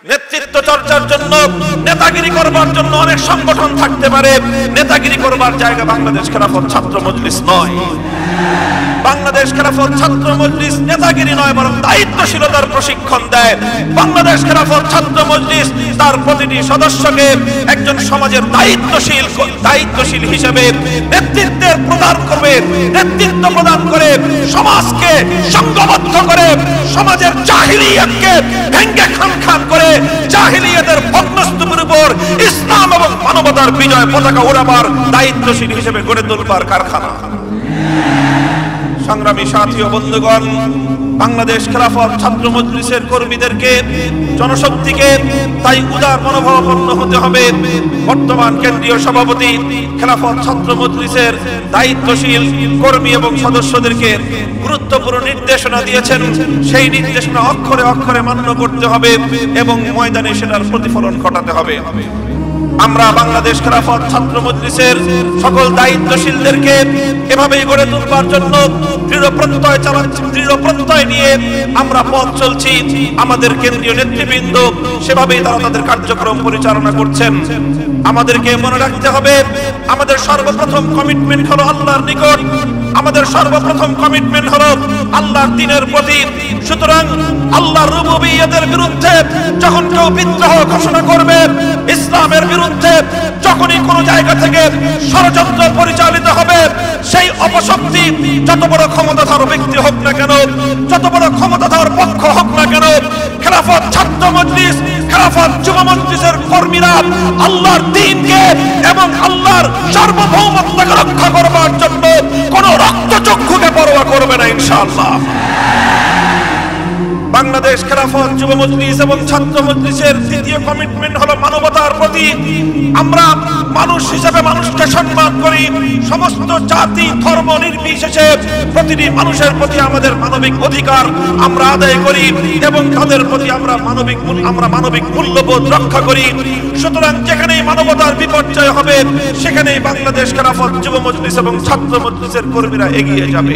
নেতৃত্ব চর্চার জন্য, নেতাগিরি করবার জন্য অনেক সংগঠন থাকতে পারে, নেতাগিরি করবার জায়গা বাংলাদেশ খেলাফত ছাত্র মজলিস নয়। বাংলাদেশ খেলাফত ছাত্র মজলিস নেতাগিরি নয়, বরং দায়িত্বশীলতার প্রশিক্ষণ দেয়। বাংলাদেশ খেলাফত ছাত্র মজলিস তার প্রতিটি সদস্যকে একজন সমাজের দায়িত্বশীল হিসেবে নেতৃত্বের প্রদান করবে, নেতৃত্ব প্রদান করে সমাজকে সংঘবদ্ধ করে সমাজের জাহিলিয়াতকে ভেঙ্গে খান করে জাহিলিয়াতের ভগ্নস্তূপের উপর ইসলাম এবং মানবতার বিজয় পতাকা ওড়াবার দায়িত্বশীল হিসেবে গড়ে তুলবার কারখানা। সংগ্রামী সাথী ও বন্ধুগণ, বাংলাদেশ খেলাফত ছাত্র মজলিসের কর্মীদেরকে, জনশক্তিকে তাই উদার মনোভাবাপন্ন হতে হবে। বর্তমান কেন্দ্রীয় সভাপতি খেলাফত ছাত্র মজলিসের দায়িত্বশীল কর্মী এবং সদস্যদেরকে গুরুত্বপূর্ণ নির্দেশনা দিয়েছেন। সেই নির্দেশনা অক্ষরে অক্ষরে মান্য করতে হবে এবং ময়দানে সেটার প্রতিফলন ঘটাতে হবে। আমরা বাংলাদেশ খেলাফত ছাত্র মজলিসের সকল দায়িত্বশীলদেরকে এভাবেই গড়ে তুলবার জন্য দৃঢ় প্রত্যয় নিয়ে আমরা পথ চলছি। আমাদের কেন্দ্রীয় নেতৃবৃন্দ সেভাবেই তারা তাদের কার্যক্রম পরিচালনা করছেন। আমাদেরকে মনে রাখতে হবে, আমাদের সর্বপ্রথম কমিটমেন্ট হলো আল্লাহর নিকট, আমাদের সর্বপ্রথম কমিটমেন্ট হলো আল্লাহর দ্বীনের প্রতি। সুতরাং আল্লাহর রুবুবিয়্যতের বিরুদ্ধে যখন কেউ বিদ্রোহ ঘোষণা করবে, ইসলামের বিরুদ্ধে যখনই কোনো জায়গা থেকে ষড়যন্ত্র পরিচালিত হবে, সেই অপশক্তি যত বড় ক্ষমতাধর ব্যক্তি হোক না কেন, যত বড় ক্ষমতাধর পক্ষ হোক না কেন, খেলাফত ছাত্র মজলিস, খেলাফত যুব মজলিসের কর্মীরা আল্লাহর দ্বীনকে এবং আল্লাহর সার্বভৌমত্বকে রক্ষা করবার জন্য কোন রক্তচক্ষুকে পরোয়া করবে না ইনশাআল্লাহ। বাংলাদেশ খেলাফত যুব মজলিস এবং ছাত্র মজলিসের দ্বিতীয় কমিটমেন্ট হলো মানবতার প্রতি। আমরা মানুষ হিসেবে মানুষকে সম্মান করি। সমস্ত জাতি ধর্ম নির্বিশেষে প্রতিটি মানুষের প্রতি আমাদের মানবিক অধিকার আমরা আদায় করি এবং তাদের প্রতি আমরা মানবিক মূল্যবোধ রক্ষা করি। সুতরাং যেখানেই মানবতার বিপর্যয় হবে, সেখানেই বাংলাদেশ খেলাফত যুব মজলিস এবং ছাত্র মজলিসের কর্মীরা এগিয়ে যাবে।